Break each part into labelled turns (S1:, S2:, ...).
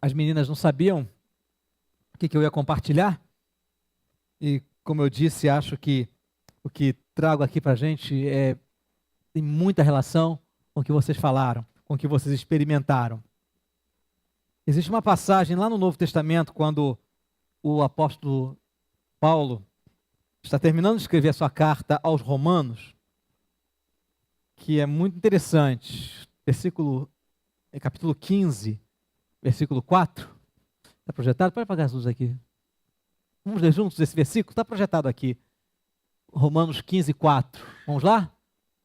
S1: As meninas não sabiam o que eu ia compartilhar. E, como eu disse, acho que o que trago aqui para a gente tem muita relação com o que vocês falaram, com o que vocês experimentaram. Existe uma passagem lá no Novo Testamento, quando o apóstolo Paulo está terminando de escrever a sua carta aos Romanos, que é muito interessante. Capítulo 15, versículo 4. Está projetado? Pode apagar as luzes aqui. Vamos ler juntos esse versículo? Está projetado aqui. Romanos 15, 4. Vamos lá?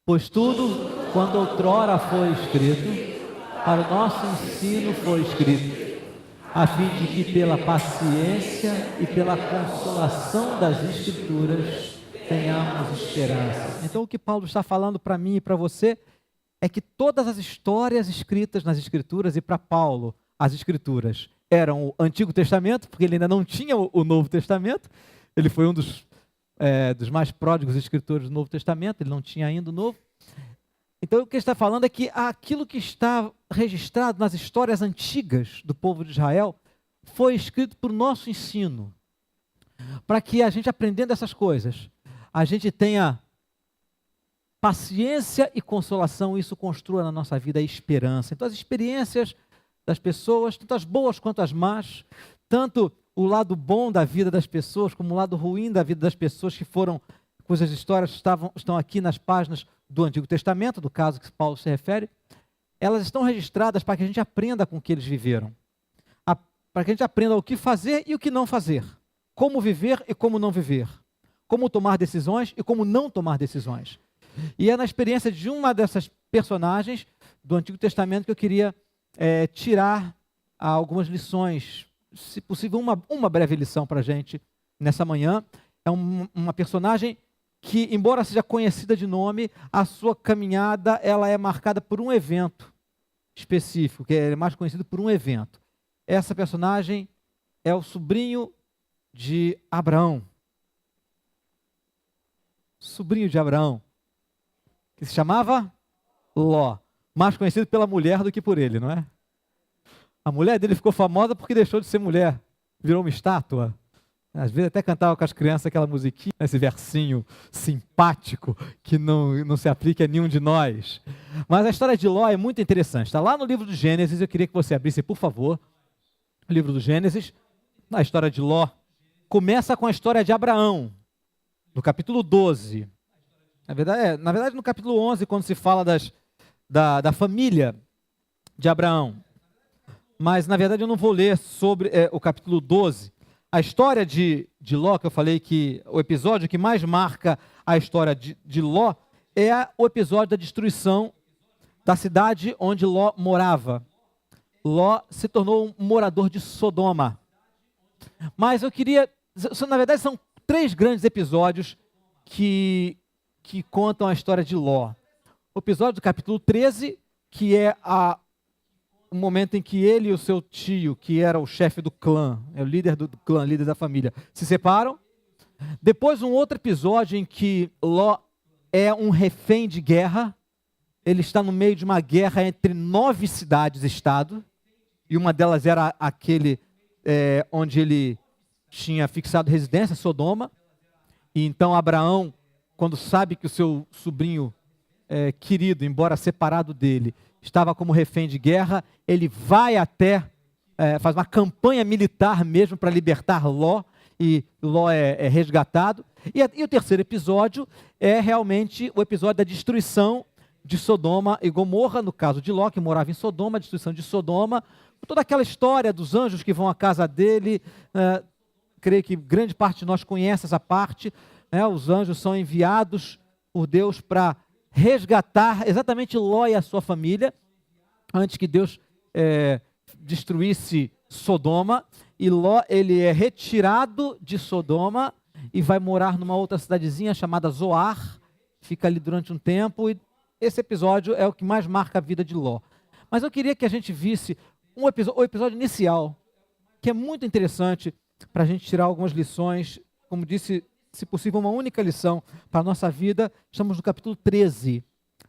S1: Pois tudo, quando outrora foi escrito, para o nosso ensino foi escrito, a fim de que pela paciência e pela consolação das Escrituras tenhamos esperança. Então o que Paulo está falando para mim e para você é que todas as histórias escritas nas Escrituras, e para Paulo as Escrituras eram o Antigo Testamento, porque ele ainda não tinha o Novo Testamento, ele foi um dos mais pródigos escritores do Novo Testamento, ele não tinha ainda o Novo. Então o que ele está falando é que aquilo que está registrado nas histórias antigas do povo de Israel foi escrito para o nosso ensino, para que a gente, aprendendo essas coisas, a gente tenha paciência e consolação, e isso construa na nossa vida a esperança. Então as experiências das pessoas, tanto as boas quanto as más, tanto o lado bom da vida das pessoas, como o lado ruim da vida das pessoas cujas histórias estão aqui nas páginas do Antigo Testamento, do caso que Paulo se refere, elas estão registradas para que a gente aprenda com o que eles viveram, para que a gente aprenda o que fazer e o que não fazer, como viver e como não viver, como tomar decisões e como não tomar decisões. E é na experiência de uma dessas personagens do Antigo Testamento que eu queria tirar algumas lições, se possível uma breve lição para a gente nessa manhã. É uma personagem que, embora seja conhecida de nome, a sua caminhada ela é marcada por um evento específico, que é mais conhecido por um evento. Essa personagem é o sobrinho de Abraão. Sobrinho de Abraão, que se chamava Ló, mais conhecido pela mulher do que por ele, não é? A mulher dele ficou famosa porque deixou de ser mulher, virou uma estátua. Às vezes até cantava com as crianças aquela musiquinha, esse versinho simpático que não se aplica a nenhum de nós. Mas a história de Ló é muito interessante. Está lá no livro do Gênesis, eu queria que você abrisse, por favor, o livro do Gênesis. A história de Ló começa com a história de Abraão, no capítulo 12. Na verdade, no capítulo 11, quando se fala da família de Abraão. Mas, na verdade, eu não vou ler sobre o capítulo 12. A história de Ló, que eu falei que o episódio que mais marca a história de Ló é o episódio da destruição da cidade onde Ló morava. Ló se tornou um morador de Sodoma. Mas eu queria... Na verdade, são 3 grandes episódios que contam a história de Ló. O episódio do capítulo 13, que é o momento em que ele e o seu tio, que era o chefe do clã, é o líder do clã, líder da família, se separam. Depois um outro episódio em que Ló é um refém de guerra. Ele está no meio de uma guerra entre 9 cidades-estado, e uma delas era aquele onde ele tinha fixado residência, Sodoma. E então Abraão, quando sabe que o seu sobrinho querido, embora separado dele, estava como refém de guerra, ele vai faz uma campanha militar mesmo para libertar Ló, e Ló é resgatado. E o terceiro episódio é realmente o episódio da destruição de Sodoma e Gomorra, no caso de Ló, que morava em Sodoma, a destruição de Sodoma, toda aquela história dos anjos que vão à casa dele. Creio que grande parte de nós conhece essa parte. Os anjos são enviados por Deus para resgatar exatamente Ló e a sua família, antes que Deus destruísse Sodoma. E Ló, ele é retirado de Sodoma e vai morar numa outra cidadezinha chamada Zoar, fica ali durante um tempo, e esse episódio é o que mais marca a vida de Ló. Mas eu queria que a gente visse o episódio inicial, que é muito interessante para a gente tirar algumas lições. Como disse, se possível, uma única lição para a nossa vida. Estamos no capítulo 13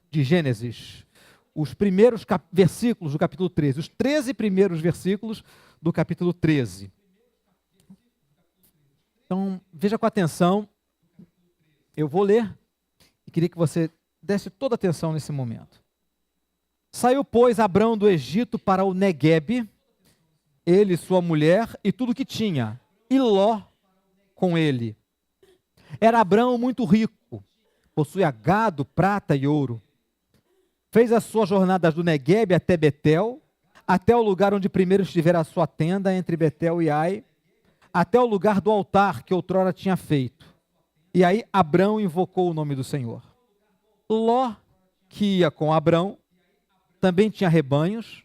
S1: de Gênesis. os primeiros versículos do capítulo 13, os 13 primeiros versículos do capítulo 13. Então, veja com atenção, eu vou ler e queria que você desse toda atenção nesse momento. Saiu, pois, Abrão do Egito para o Neguebe, ele, sua mulher e tudo que tinha, e Ló com ele. Era Abrão muito rico, possuía gado, prata e ouro. Fez as suas jornadas do Neguebe até Betel, até o lugar onde primeiro estivera a sua tenda, entre Betel e Ai, até o lugar do altar que outrora tinha feito. E aí Abrão invocou o nome do Senhor. Ló, que ia com Abrão, também tinha rebanhos,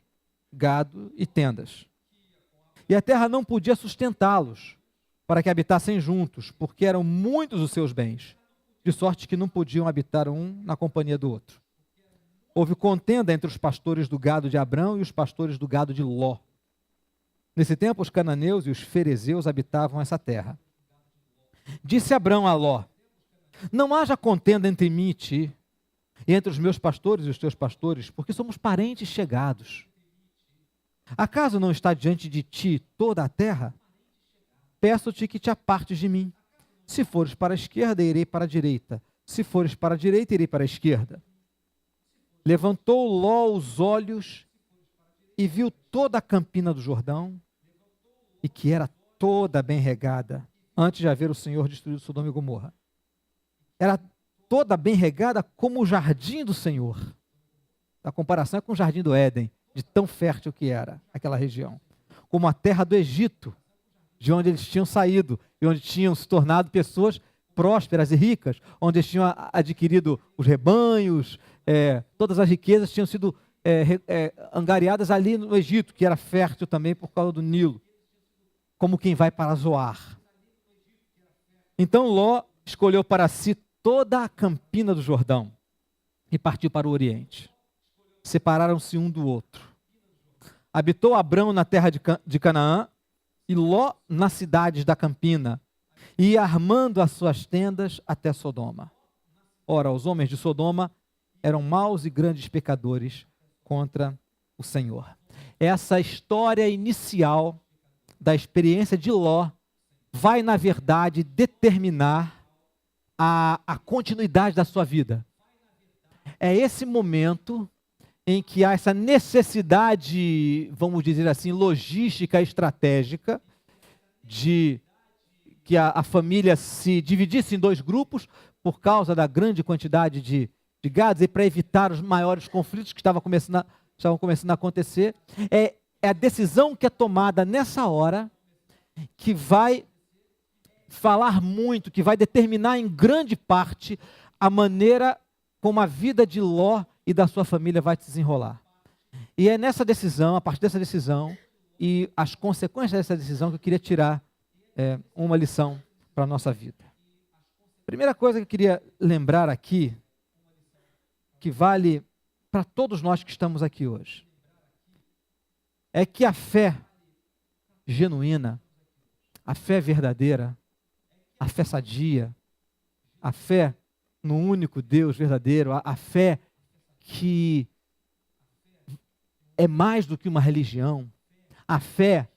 S1: gado e tendas. E a terra não podia sustentá-los, para que habitassem juntos, porque eram muitos os seus bens, de sorte que não podiam habitar um na companhia do outro. Houve contenda entre os pastores do gado de Abrão e os pastores do gado de Ló. Nesse tempo, os cananeus e os ferezeus habitavam essa terra. Disse Abrão a Ló: não haja contenda entre mim e ti, e entre os meus pastores e os teus pastores, porque somos parentes chegados. Acaso não está diante de ti toda a terra? Peço-te que te apartes de mim. Se fores para a esquerda, irei para a direita. Se fores para a direita, irei para a esquerda. Levantou Ló os olhos e viu toda a campina do Jordão, e que era toda bem regada, antes de haver o Senhor destruído Sodoma e Gomorra. Era toda bem regada como o jardim do Senhor. A comparação é com o jardim do Éden, de tão fértil que era aquela região. Como a terra do Egito, de onde eles tinham saído, e onde tinham se tornado pessoas prósperas e ricas, onde eles tinham adquirido os rebanhos, todas as riquezas tinham sido angariadas ali no Egito, que era fértil também por causa do Nilo, como quem vai para Zoar. Então Ló escolheu para si toda a campina do Jordão e partiu para o Oriente. Separaram-se um do outro. Habitou Abrão na terra de Canaã e Ló nas cidades da campina, e ia armando as suas tendas até Sodoma. Ora, os homens de Sodoma eram maus e grandes pecadores contra o Senhor. Essa história inicial da experiência de Ló vai, na verdade, determinar a continuidade da sua vida. É esse momento em que há essa necessidade, vamos dizer assim, logística, estratégica, de que a família se dividisse em dois grupos por causa da grande quantidade de gados e para evitar os maiores conflitos que estavam começando a acontecer. É a decisão que é tomada nessa hora que vai falar muito, que vai determinar em grande parte a maneira como a vida de Ló e da sua família vai se desenrolar. E é nessa decisão, a partir dessa decisão e as consequências dessa decisão que eu queria tirar uma lição para a nossa vida. Primeira coisa que eu queria lembrar aqui, que vale para todos nós que estamos aqui hoje, é que a fé genuína, a fé verdadeira, a fé sadia, a fé no único Deus verdadeiro, a fé que é mais do que uma religião, a fé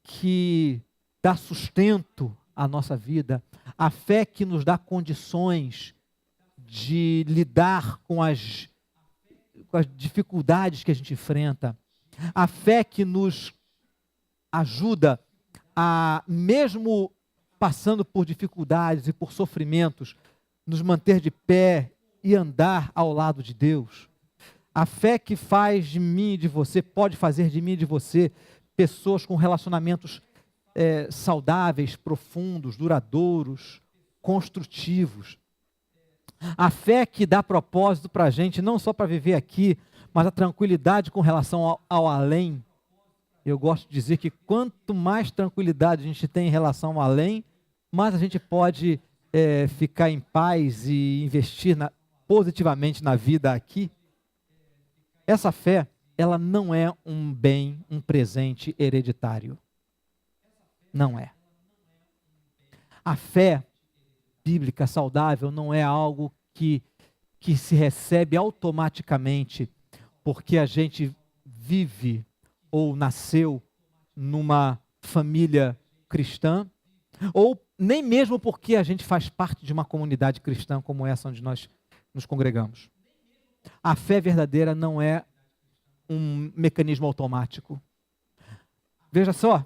S1: que dá sustento à nossa vida, a fé que nos dá condições de lidar com as dificuldades que a gente enfrenta, a fé que nos ajuda a, mesmo passando por dificuldades e por sofrimentos, nos manter de pé e andar ao lado de Deus. A fé que faz de mim e de você, pode fazer de mim e de você, pessoas com relacionamentos saudáveis, profundos, duradouros, construtivos. A fé que dá propósito para a gente, não só para viver aqui, mas a tranquilidade com relação ao além. Eu gosto de dizer que quanto mais tranquilidade a gente tem em relação ao além, mais a gente pode ficar em paz e investir positivamente na vida aqui. Essa fé, ela não é um bem, um presente hereditário. Não é. A fé bíblica saudável não é algo que se recebe automaticamente porque a gente vive ou nasceu numa família cristã, ou nem mesmo porque a gente faz parte de uma comunidade cristã como essa onde nós nos congregamos. A fé verdadeira não é um mecanismo automático. Veja só,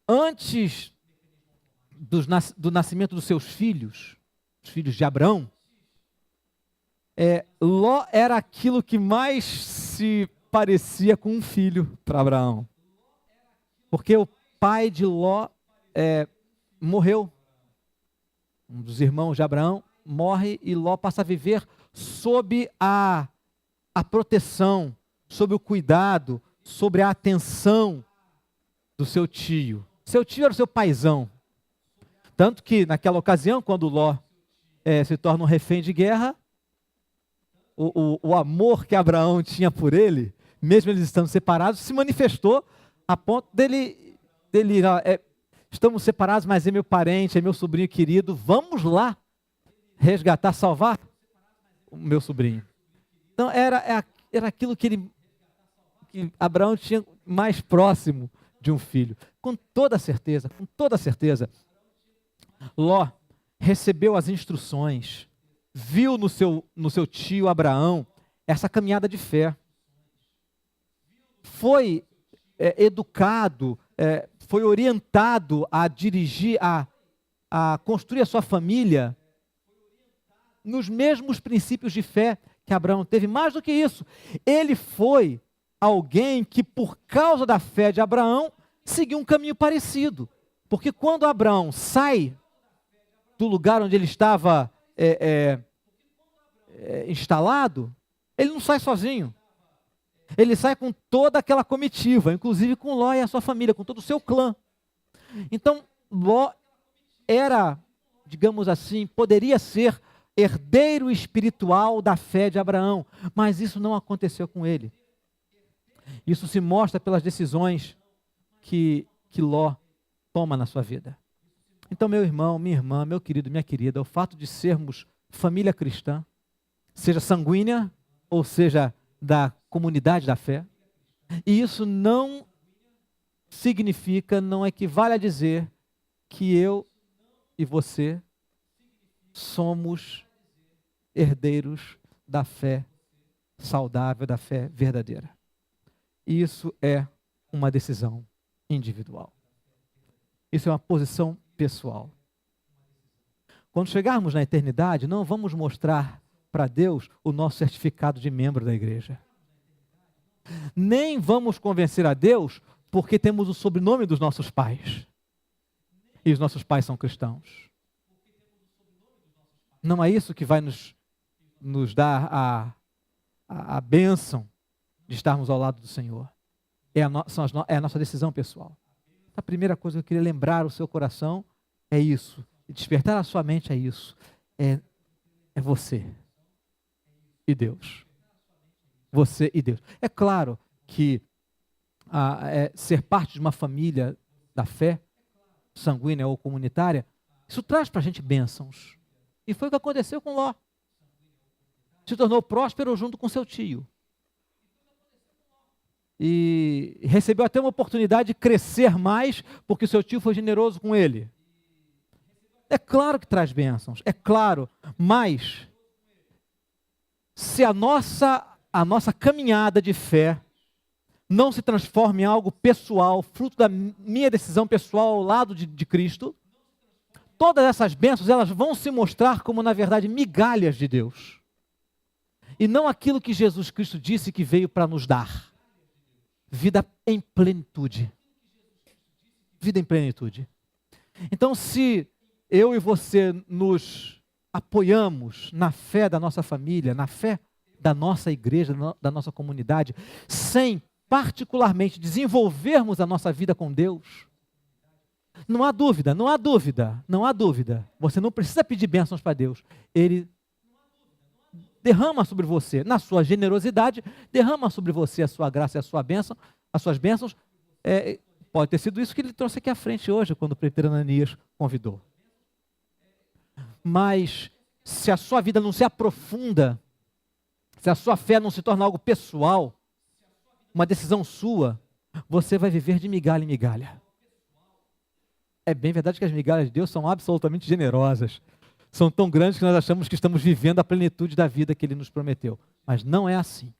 S1: antes do nascimento dos seus filhos, os filhos de Abraão, Ló era aquilo que mais se parecia com um filho para Abraão. Porque o pai de Ló morreu. Um dos irmãos de Abraão morre e Ló passa a viver sob a proteção, sob o cuidado, sobre a atenção do seu tio. Seu tio era o seu paizão. Tanto que naquela ocasião, quando Ló se torna um refém de guerra, o amor que Abraão tinha por ele, mesmo eles estando separados, se manifestou a ponto dele estamos separados, mas é meu parente, é meu sobrinho querido, vamos lá resgatar, salvar o meu sobrinho. Então era aquilo que Abraão tinha mais próximo de um filho. Com toda certeza, Ló recebeu as instruções, viu no seu tio Abraão essa caminhada de fé. Foi educado, foi orientado a dirigir, a construir a sua família nos mesmos princípios de fé que Abraão teve. Mais do que isso, ele foi alguém que, por causa da fé de Abraão, seguiu um caminho parecido. Porque quando Abraão sai do lugar onde ele estava instalado, ele não sai sozinho. Ele sai com toda aquela comitiva, inclusive com Ló e a sua família, com todo o seu clã. Então, Ló era, digamos assim, poderia ser herdeiro espiritual da fé de Abraão, mas isso não aconteceu com ele. Isso se mostra pelas decisões que Ló toma na sua vida. Então, meu irmão, minha irmã, meu querido, minha querida, o fato de sermos família cristã, seja sanguínea ou seja da comunidade da fé, e isso não significa, não equivale a dizer que eu e você somos herdeiros da fé saudável, da fé verdadeira. Isso é uma decisão individual. Isso é uma posição pessoal. Quando chegarmos na eternidade, não vamos mostrar para Deus o nosso certificado de membro da igreja. Nem vamos convencer a Deus porque temos o sobrenome dos nossos pais. E os nossos pais são cristãos. Não é isso que vai nos dar a bênção de estarmos ao lado do Senhor. É a nossa decisão pessoal. A primeira coisa que eu queria lembrar o seu coração é isso. E despertar a sua mente é isso. É você e Deus. Você e Deus. É claro que ser parte de uma família da fé, sanguínea ou comunitária, isso traz para a gente bênçãos. E foi o que aconteceu com Ló. Se tornou próspero junto com seu tio. E recebeu até uma oportunidade de crescer mais, porque seu tio foi generoso com ele. É claro que traz bênçãos, é claro, mas se a nossa caminhada de fé não se transforma em algo pessoal, fruto da minha decisão pessoal ao lado de Cristo, todas essas bênçãos elas vão se mostrar como, na verdade, migalhas de Deus. E não aquilo que Jesus Cristo disse que veio para nos dar. Vida em plenitude. Vida em plenitude. Então, se eu e você nos apoiamos na fé da nossa família, na fé da nossa igreja, da nossa comunidade, sem particularmente desenvolvermos a nossa vida com Deus, não há dúvida. Você não precisa pedir bênçãos para Deus. Ele derrama sobre você, na sua generosidade, derrama sobre você a sua graça e a sua bênção, as suas bênçãos. Pode ter sido isso que ele trouxe aqui à frente hoje, quando o presbítero Ananias convidou. Mas, se a sua vida não se aprofunda se a sua fé não se torna algo pessoal, uma decisão sua, você vai viver de migalha em migalha. É bem verdade que as migalhas de Deus são absolutamente generosas. São tão grandes que nós achamos que estamos vivendo a plenitude da vida que Ele nos prometeu. Mas não é assim.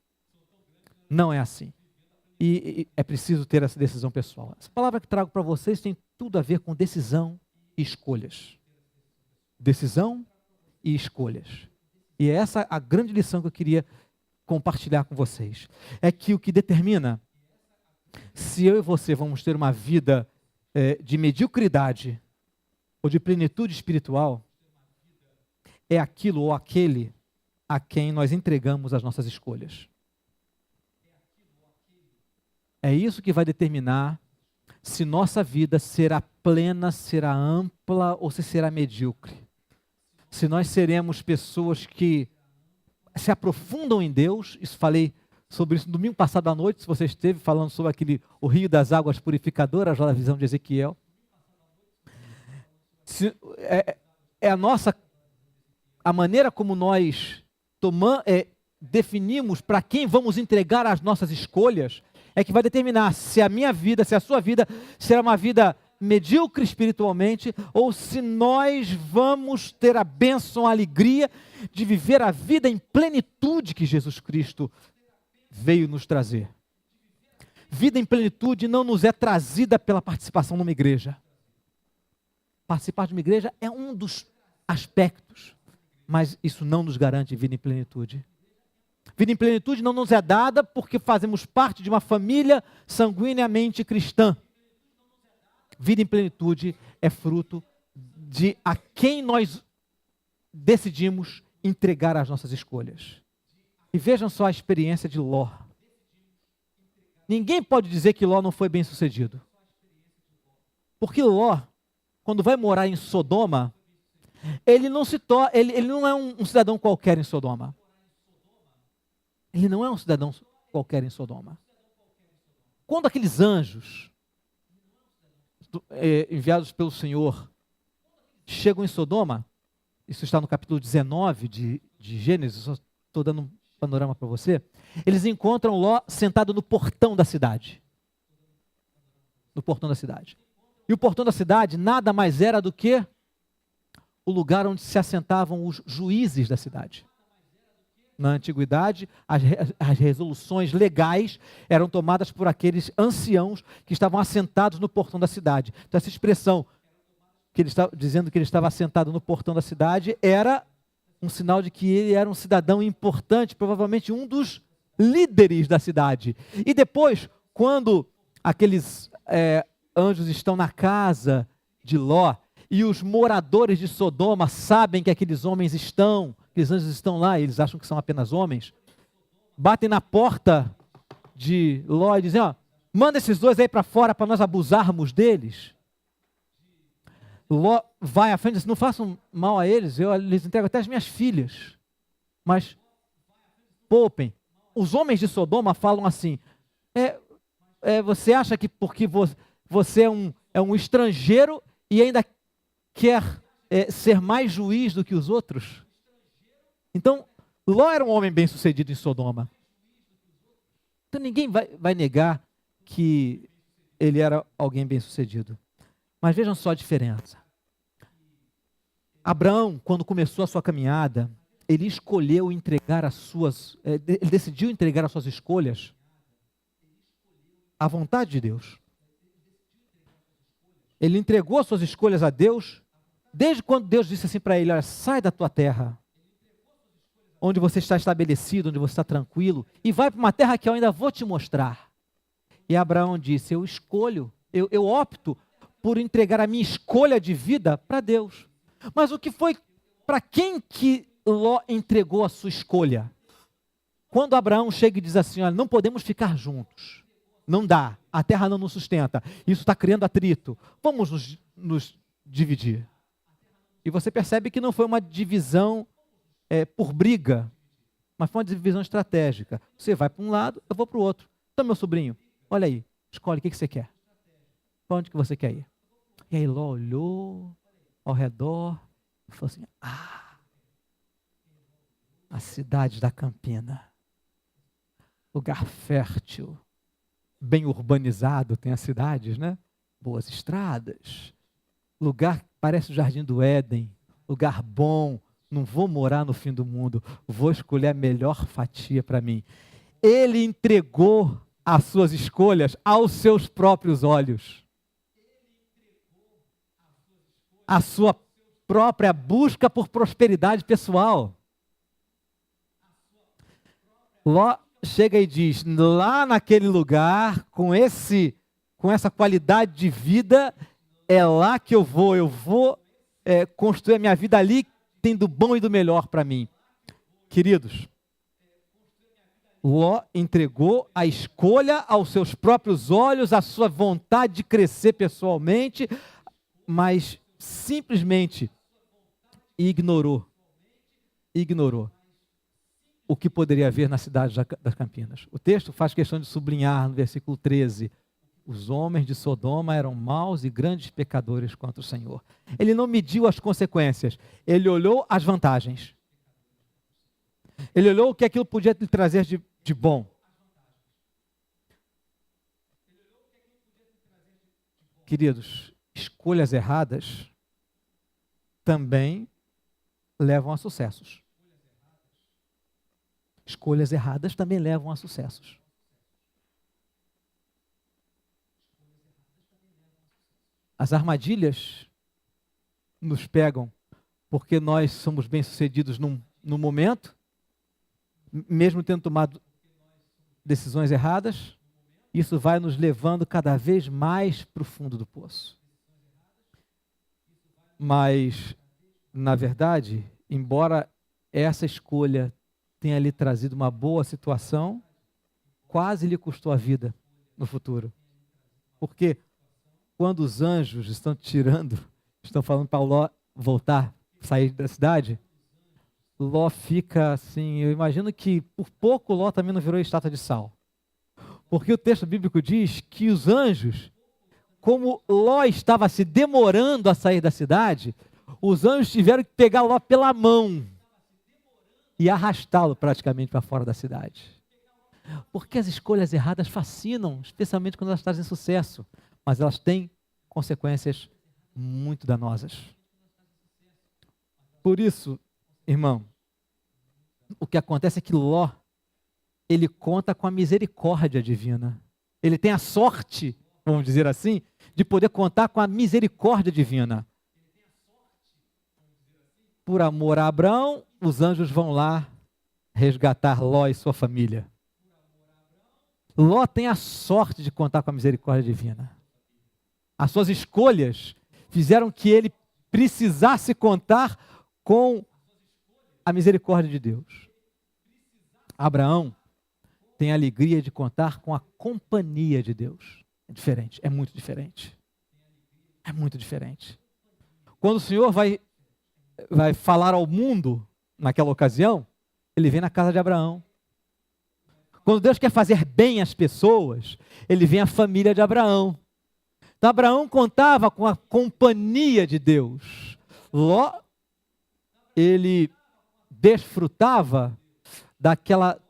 S1: Não é assim. E é preciso ter essa decisão pessoal. Essa palavra que trago para vocês tem tudo a ver com decisão e escolhas. Decisão e escolhas. E é essa a grande lição que eu queria compartilhar com vocês. É que o que determina se eu e você vamos ter uma vida de mediocridade ou de plenitude espiritual é aquilo ou aquele a quem nós entregamos as nossas escolhas. É isso que vai determinar se nossa vida será plena, será ampla ou se será medíocre. Se nós seremos pessoas que se aprofundam em Deus, isso falei sobre isso no domingo passado à noite, se você esteve falando sobre o rio das águas purificadoras, lá na visão de Ezequiel. A maneira como nós definimos para quem vamos entregar as nossas escolhas, é que vai determinar se a minha vida, se a sua vida será uma vida medíocre espiritualmente, ou se nós vamos ter a bênção, a alegria de viver a vida em plenitude que Jesus Cristo veio nos trazer. Vida em plenitude não nos é trazida pela participação numa igreja. Participar de uma igreja é um dos aspectos, mas isso não nos garante vida em plenitude. Vida em plenitude não nos é dada porque fazemos parte de uma família sanguineamente cristã. Vida em plenitude é fruto de a quem nós decidimos entregar as nossas escolhas. E vejam só a experiência de Ló. Ninguém pode dizer que Ló não foi bem sucedido. Porque Ló, quando vai morar em Sodoma, ele não é um cidadão qualquer em Sodoma. Ele não é um cidadão qualquer em Sodoma. Quando aqueles anjos enviados pelo Senhor chegam em Sodoma, isso está no capítulo 19 de Gênesis, só estou dando um panorama para você, eles encontram Ló sentado no portão da cidade. No portão da cidade. E o portão da cidade nada mais era do que o lugar onde se assentavam os juízes da cidade. Na antiguidade, as resoluções legais eram tomadas por aqueles anciãos que estavam assentados no portão da cidade. Então, essa expressão, que ele está dizendo que ele estava assentado no portão da cidade, era um sinal de que ele era um cidadão importante, provavelmente um dos líderes da cidade. E depois, quando aqueles anjos estão na casa de Ló, e os moradores de Sodoma sabem que aqueles anjos estão lá, eles acham que são apenas homens, batem na porta de Ló e dizem, manda esses dois aí para fora para nós abusarmos deles. Ló vai à frente e diz, não façam mal a eles, eu lhes entrego até as minhas filhas, mas poupem. Os homens de Sodoma falam assim, você acha que porque você é um estrangeiro e ainda quer ser mais juiz do que os outros? Então, Ló era um homem bem-sucedido em Sodoma. Então ninguém vai negar que ele era alguém bem-sucedido. Mas vejam só a diferença. Abraão, quando começou a sua caminhada, ele escolheu entregar ele decidiu entregar as suas escolhas à vontade de Deus. Ele entregou as suas escolhas a Deus, desde quando Deus disse assim para ele, olha, sai da tua terra, onde você está estabelecido, onde você está tranquilo, e vai para uma terra que eu ainda vou te mostrar. E Abraão disse, eu opto por entregar a minha escolha de vida para Deus. Mas o que foi, para quem que Ló entregou a sua escolha? Quando Abraão chega e diz assim, olha, não podemos ficar juntos, não dá, a terra não nos sustenta, isso está criando atrito, vamos nos dividir. E você percebe que não foi uma divisão por briga, mas foi uma divisão estratégica. Você vai para um lado, eu vou para o outro. Então, meu sobrinho, olha aí, escolhe o que você quer. Para onde que você quer ir? E aí Ló olhou ao redor e falou assim, a cidade da Campina. lugar fértil, bem urbanizado, tem as cidades, né? Boas estradas, lugar que parece o Jardim do Éden, lugar bom, não vou morar no fim do mundo, vou escolher a melhor fatia para mim. Ele entregou as suas escolhas aos seus próprios olhos. A sua própria busca por prosperidade pessoal. Ló chega e diz, lá naquele lugar, com essa qualidade de vida, é lá que eu vou construir a minha vida ali, tem do bom e do melhor para mim. Queridos, Ló entregou a escolha aos seus próprios olhos, a sua vontade de crescer pessoalmente, mas simplesmente ignorou o que poderia haver na cidade das Campinas. O texto faz questão de sublinhar no versículo 13, os homens de Sodoma eram maus e grandes pecadores contra o Senhor. Ele não mediu as consequências, ele olhou as vantagens. Ele olhou o que aquilo podia lhe trazer de bom. Queridos, escolhas erradas também levam a sucessos. Escolhas erradas também levam a sucessos. As armadilhas nos pegam porque nós somos bem-sucedidos num momento, mesmo tendo tomado decisões erradas, isso vai nos levando cada vez mais para o fundo do poço. Mas, na verdade, embora essa escolha tenha lhe trazido uma boa situação, quase lhe custou a vida no futuro. Porque quando os anjos estão falando para Ló voltar, sair da cidade, Ló fica assim, eu imagino que por pouco Ló também não virou estátua de sal. Porque o texto bíblico diz que os anjos, como Ló estava se demorando a sair da cidade, os anjos tiveram que pegar Ló pela mão e arrastá-lo praticamente para fora da cidade. Porque as escolhas erradas fascinam, especialmente quando elas trazem sucesso, mas elas têm consequências muito danosas. Por isso, irmão, o que acontece é que Ló, ele conta com a misericórdia divina. Ele tem a sorte, vamos dizer assim, de poder contar com a misericórdia divina. Por amor a Abraão, os anjos vão lá resgatar Ló e sua família. Ló tem a sorte de contar com a misericórdia divina. As suas escolhas fizeram que ele precisasse contar com a misericórdia de Deus. Abraão tem a alegria de contar com a companhia de Deus. É diferente, é muito diferente. É muito diferente. Quando o Senhor vai falar ao mundo, naquela ocasião, ele vem na casa de Abraão. Quando Deus quer fazer bem às pessoas, ele vem à família de Abraão. Então, Abraão contava com a companhia de Deus. Ló, ele desfrutava daquela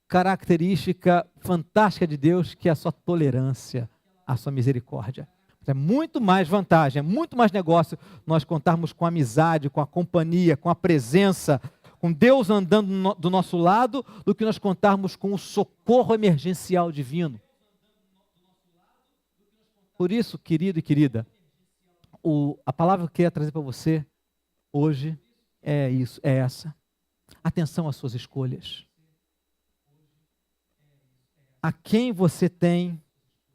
S1: característica fantástica de Deus, que é a sua tolerância, a sua misericórdia. É muito mais vantagem, é muito mais negócio nós contarmos com a amizade, com a companhia, com a presença, com Deus andando do nosso lado, do que nós contarmos com o socorro emergencial divino. Por isso, querido e querida, a palavra que eu queria trazer para você hoje é isso, é essa. Atenção às suas escolhas. A quem você tem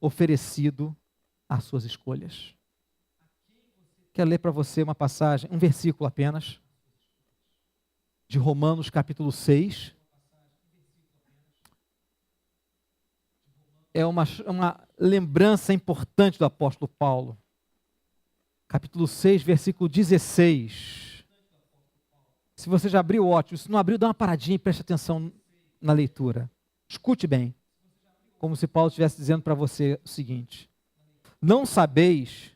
S1: oferecido as suas escolhas? Quero ler para você uma passagem, um versículo apenas, de Romanos capítulo 6. É uma lembrança importante do apóstolo Paulo. Capítulo 6, versículo 16. Se você já abriu, ótimo. Se não abriu, dá uma paradinha e preste atenção na leitura. Escute bem. Como se Paulo estivesse dizendo para você o seguinte: não sabeis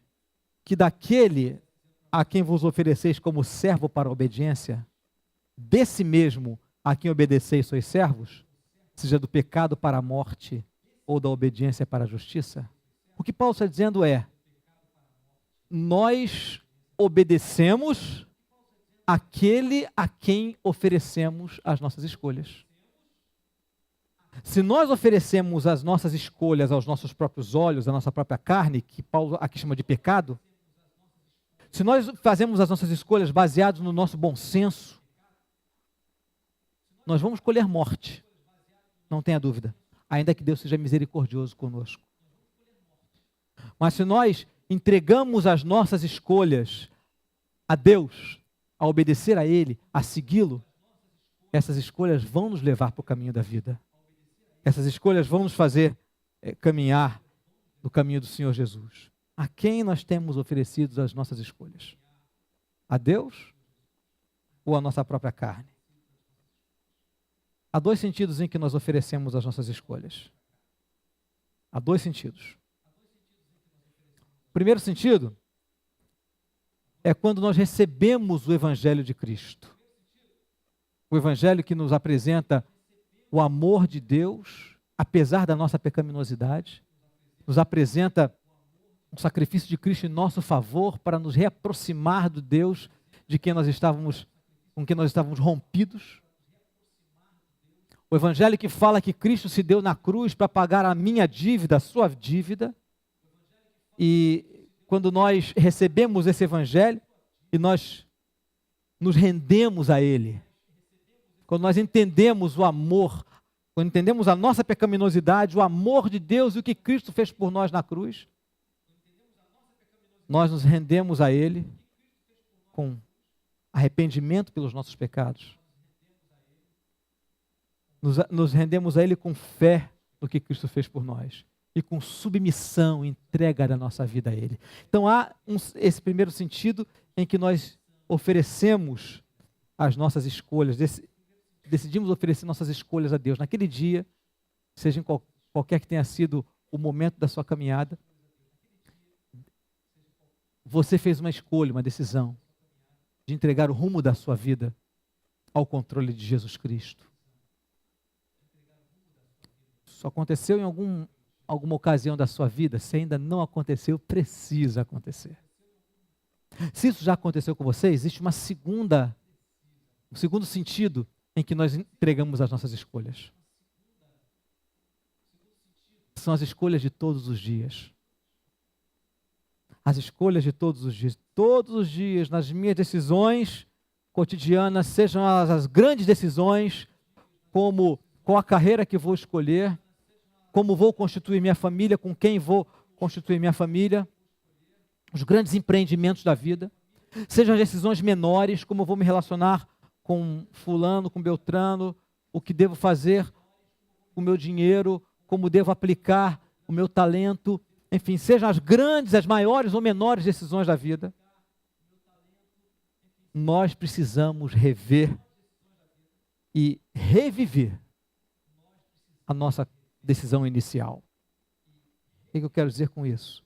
S1: que daquele a quem vos ofereceis como servo para a obediência, desse mesmo a quem obedeceis sois servos? seja do pecado para a morte ou da obediência para a justiça? O que Paulo está dizendo é: nós obedecemos aquele a quem oferecemos as nossas escolhas. Se nós oferecemos as nossas escolhas aos nossos próprios olhos, à nossa própria carne, que Paulo aqui chama de pecado, se nós fazemos as nossas escolhas baseadas no nosso bom senso, nós vamos escolher morte, não tenha dúvida, ainda que Deus seja misericordioso conosco. Mas se nós entregamos as nossas escolhas a Deus, a obedecer a Ele, a segui-lo, essas escolhas vão nos levar para o caminho da vida. Essas escolhas vão nos fazer caminhar no caminho do Senhor Jesus. A quem nós temos oferecido as nossas escolhas? A Deus ou a nossa própria carne? Há dois sentidos em que nós oferecemos as nossas escolhas. Há dois sentidos. O primeiro sentido é quando nós recebemos o Evangelho de Cristo. O Evangelho que nos apresenta o amor de Deus, apesar da nossa pecaminosidade, nos apresenta o sacrifício de Cristo em nosso favor para nos reaproximar do Deus com quem nós estávamos rompidos. O Evangelho que fala que Cristo se deu na cruz para pagar a minha dívida, a sua dívida. E quando nós recebemos esse Evangelho e nós nos rendemos a Ele, quando nós entendemos o amor, quando entendemos a nossa pecaminosidade, o amor de Deus e o que Cristo fez por nós na cruz, nós nos rendemos a Ele com arrependimento pelos nossos pecados. Nos rendemos a Ele com fé no que Cristo fez por nós e com submissão, entrega da nossa vida a Ele. Então há esse primeiro sentido em que nós oferecemos as nossas escolhas, decidimos oferecer nossas escolhas a Deus. Naquele dia, seja em qualquer que tenha sido o momento da sua caminhada, você fez uma escolha, uma decisão de entregar o rumo da sua vida ao controle de Jesus Cristo. Isso aconteceu em alguma ocasião da sua vida? Se ainda não aconteceu, precisa acontecer. Se isso já aconteceu com você, existe um segundo sentido em que nós entregamos as nossas escolhas. São as escolhas de todos os dias. As escolhas de todos os dias. Todos os dias, nas minhas decisões cotidianas, sejam as grandes decisões, como qual a carreira que vou escolher, como vou constituir minha família, com quem vou constituir minha família, os grandes empreendimentos da vida, sejam as decisões menores, como eu vou me relacionar com fulano, com beltrano, o que devo fazer com o meu dinheiro, como devo aplicar o meu talento, enfim, sejam as grandes, as maiores ou menores decisões da vida, nós precisamos rever e reviver a nossa decisão inicial. O que eu quero dizer com isso?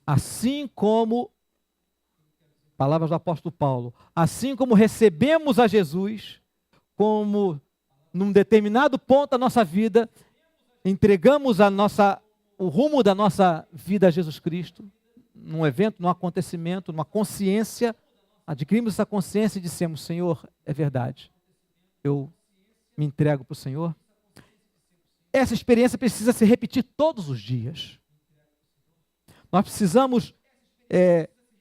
S1: Assim como, palavras do apóstolo Paulo, assim como recebemos a Jesus, como num determinado ponto da nossa vida, entregamos o rumo da nossa vida a Jesus Cristo, num evento, num acontecimento, numa consciência, adquirimos essa consciência e dissemos: Senhor, é verdade, eu me entrego para o Senhor. Essa experiência precisa se repetir todos os dias. Nós precisamos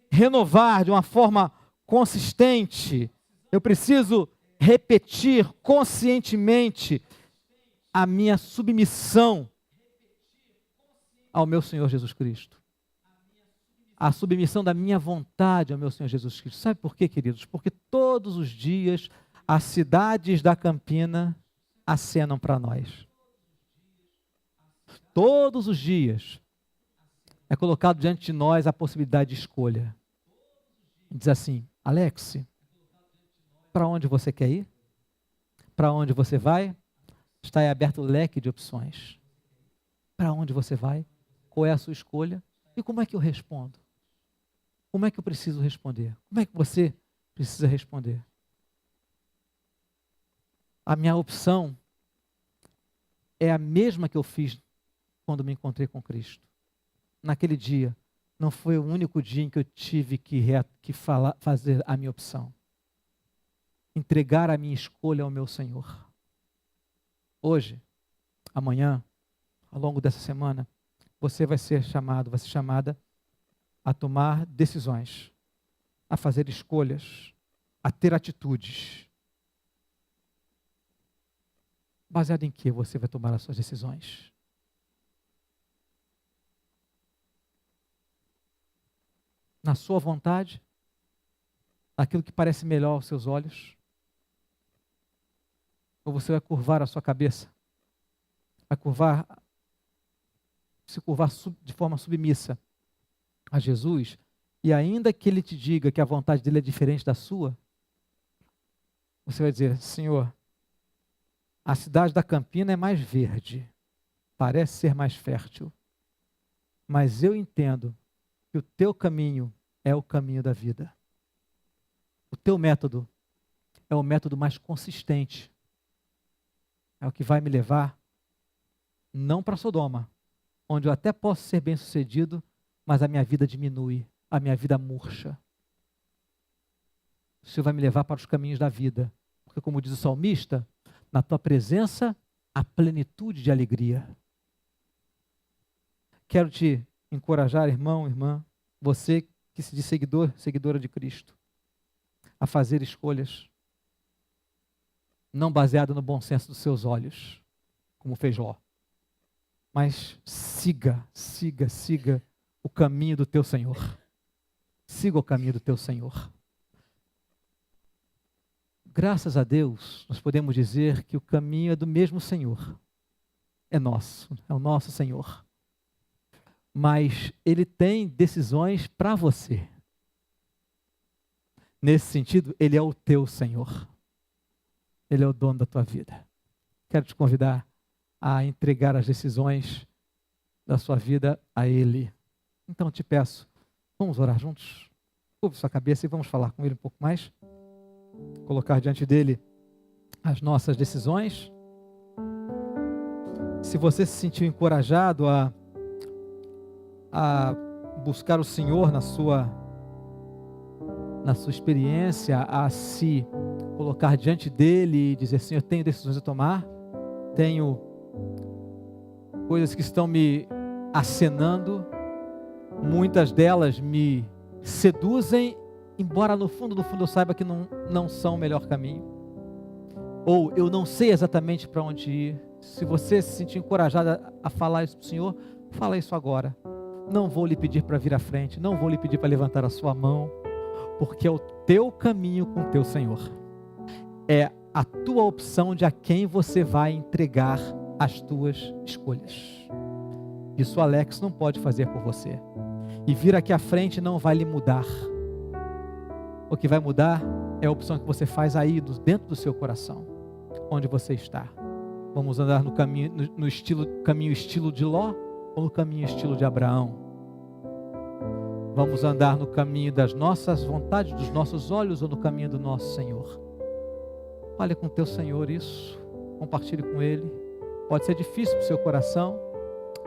S1: renovar de uma forma consistente. Eu preciso repetir conscientemente a minha submissão ao meu Senhor Jesus Cristo. A submissão da minha vontade ao meu Senhor Jesus Cristo. Sabe por quê, queridos? Porque todos os dias as cidades da Campina acenam para nós. Todos os dias é colocado diante de nós a possibilidade de escolha. Diz assim: Alex, para onde você quer ir? Para onde você vai? Está aí aberto o leque de opções. Para onde você vai? Qual é a sua escolha? E como é que eu respondo? Como é que eu preciso responder? Como é que você precisa responder? A minha opção é a mesma que eu fiz quando me encontrei com Cristo. Naquele dia, não foi o único dia em que eu tive que fazer a minha opção. Entregar a minha escolha ao meu Senhor. Hoje, amanhã, ao longo dessa semana, você vai ser chamada a tomar decisões, a fazer escolhas, a ter atitudes. Baseado em que você vai tomar as suas decisões? Na sua vontade? Naquilo que parece melhor aos seus olhos? Ou você vai curvar a sua cabeça? Vai se curvar de forma submissa a Jesus? E ainda que Ele te diga que a vontade dEle é diferente da sua, você vai dizer: Senhor, a cidade da Campina é mais verde, parece ser mais fértil, mas eu entendo que o teu caminho é o caminho da vida. O teu método é o método mais consistente. É o que vai me levar, não para Sodoma, onde eu até posso ser bem-sucedido, mas a minha vida diminui, a minha vida murcha. O Senhor vai me levar para os caminhos da vida, porque, como diz o salmista, na tua presença há plenitude de alegria. Quero te encorajar, irmão, irmã, você que se diz seguidora de Cristo, a fazer escolhas não baseadas no bom senso dos seus olhos, como fez Jó, mas siga o caminho do teu Senhor. Siga o caminho do teu Senhor. Graças a Deus, nós podemos dizer que o caminho é do mesmo Senhor. É nosso, é o nosso Senhor. Mas Ele tem decisões para você. Nesse sentido, Ele é o teu Senhor. Ele é o dono da tua vida. Quero te convidar a entregar as decisões da sua vida a Ele. Então te peço, vamos orar juntos? Curva sua cabeça e vamos falar com Ele um pouco mais. Colocar diante dEle as nossas decisões. Se você se sentiu encorajado a buscar o Senhor na sua experiência, a se colocar diante dEle e dizer: Senhor, eu tenho decisões a tomar, tenho coisas que estão me acenando, muitas delas me seduzem, embora no fundo eu saiba que não são o melhor caminho, ou eu não sei exatamente para onde ir. Se você se sentir encorajado a falar isso para o Senhor, fala isso agora. Não vou lhe pedir para vir à frente, não vou lhe pedir para levantar a sua mão, porque é o teu caminho com o teu Senhor. É a tua opção de a quem você vai entregar as tuas escolhas. Isso Alex não pode fazer por você. E vir aqui à frente não vai lhe mudar. O que vai mudar é a opção que você faz aí, dentro do seu coração, onde você está. Vamos andar no caminho, caminho estilo de Ló ou no caminho estilo de Abraão? Vamos andar no caminho das nossas vontades, dos nossos olhos, ou no caminho do nosso Senhor? Fale com o teu Senhor isso, compartilhe com Ele. Pode ser difícil para o seu coração,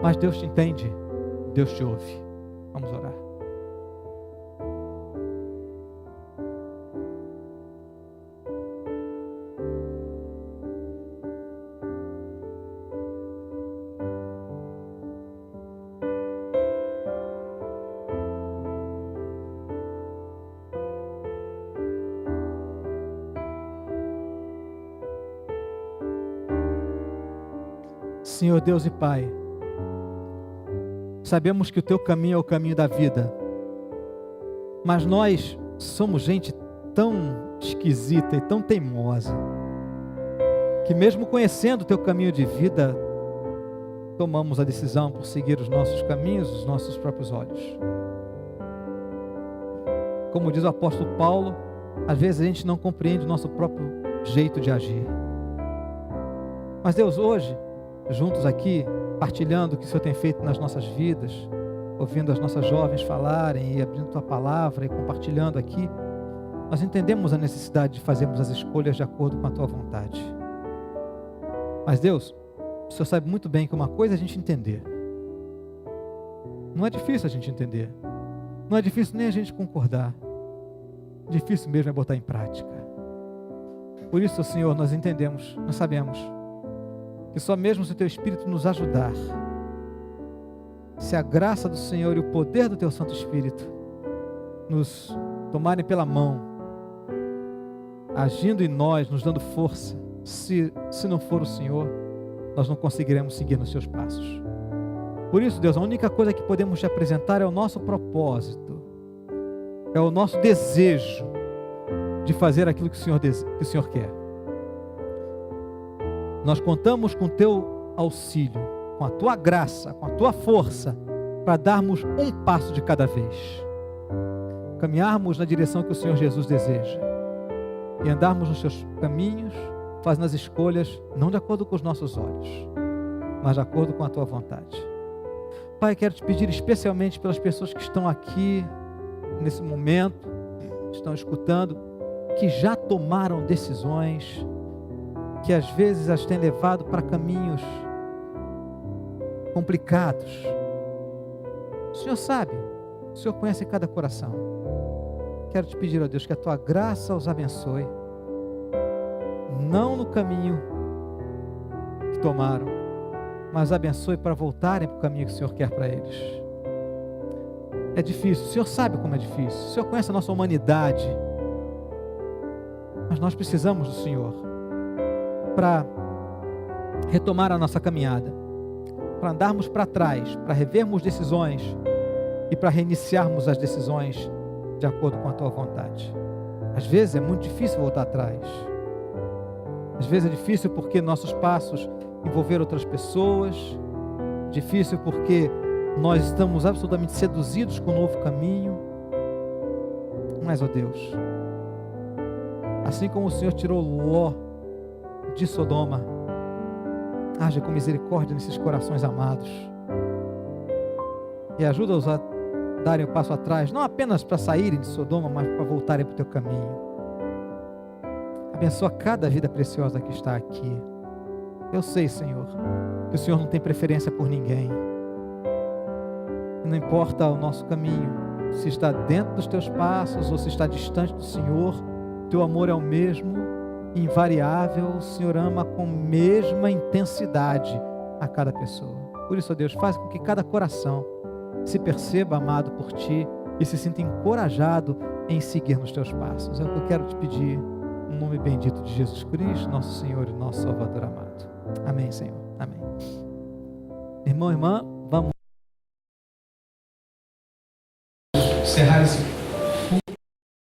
S1: mas Deus te entende, Deus te ouve. Vamos orar. Senhor Deus e Pai, sabemos que o teu caminho é o caminho da vida, mas nós somos gente tão esquisita e tão teimosa, que mesmo conhecendo o teu caminho de vida, tomamos a decisão por seguir os nossos caminhos, os nossos próprios olhos. Como diz o apóstolo Paulo, às vezes a gente não compreende o nosso próprio jeito de agir. Mas Deus, hoje, juntos aqui, partilhando o que o Senhor tem feito nas nossas vidas, ouvindo as nossas jovens falarem e abrindo Tua palavra e compartilhando aqui, nós entendemos a necessidade de fazermos as escolhas de acordo com a Tua vontade. Mas Deus, O Senhor sabe muito bem que uma coisa é a gente entender. Não é difícil a gente entender. Não é difícil nem a gente concordar. Difícil mesmo é botar em prática. Por isso, Senhor, nós entendemos, nós sabemos que só mesmo se o Teu Espírito nos ajudar, se a graça do Senhor e o poder do Teu Santo Espírito nos tomarem pela mão, agindo em nós, nos dando força, se não for o Senhor, nós não conseguiremos seguir nos Seus passos. Por isso, Deus, a única coisa que podemos te apresentar é o nosso propósito, é o nosso desejo de fazer aquilo que o Senhor quer. Nós contamos com o Teu auxílio, com a Tua graça, com a Tua força, para darmos um passo de cada vez, caminharmos na direção que o Senhor Jesus deseja e andarmos nos Seus caminhos, fazendo as escolhas não de acordo com os nossos olhos, mas de acordo com a Tua vontade. Pai, quero te pedir especialmente pelas pessoas que estão aqui nesse momento, estão escutando, que já tomaram decisões, que às vezes as têm levado para caminhos complicados. O Senhor sabe, o Senhor conhece cada coração. Quero te pedir, ó Deus, que a Tua graça os abençoe, não no caminho que tomaram, mas abençoe para voltarem para o caminho que o Senhor quer para eles. É difícil, o Senhor sabe como é difícil, o Senhor conhece a nossa humanidade, mas nós precisamos do Senhor para retomar a nossa caminhada, para andarmos para trás, para revermos decisões e para reiniciarmos as decisões de acordo com a Tua vontade. Às vezes é muito difícil voltar atrás, às vezes é difícil porque nossos passos envolveram outras pessoas, difícil porque nós estamos absolutamente seduzidos com um novo caminho, mas ó Deus, assim como o Senhor tirou Ló de Sodoma, haja com misericórdia nesses corações amados e ajuda-os a darem o passo atrás, não apenas para saírem de Sodoma, mas para voltarem para o Teu caminho. Abençoa cada vida preciosa que está aqui. Eu sei, Senhor, que o Senhor não tem preferência por ninguém. Não importa o nosso caminho, se está dentro dos Teus passos ou se está distante do Senhor, Teu amor é o mesmo, invariável. O Senhor ama com a mesma intensidade a cada pessoa. Por isso, ó Deus, faz com que cada coração se perceba amado por Ti e se sinta encorajado em seguir nos Teus passos. É o que eu quero te pedir, no nome bendito de Jesus Cristo, nosso Senhor e nosso Salvador amado. Amém, Senhor. Amém. Irmão, irmã, vamos encerrar esse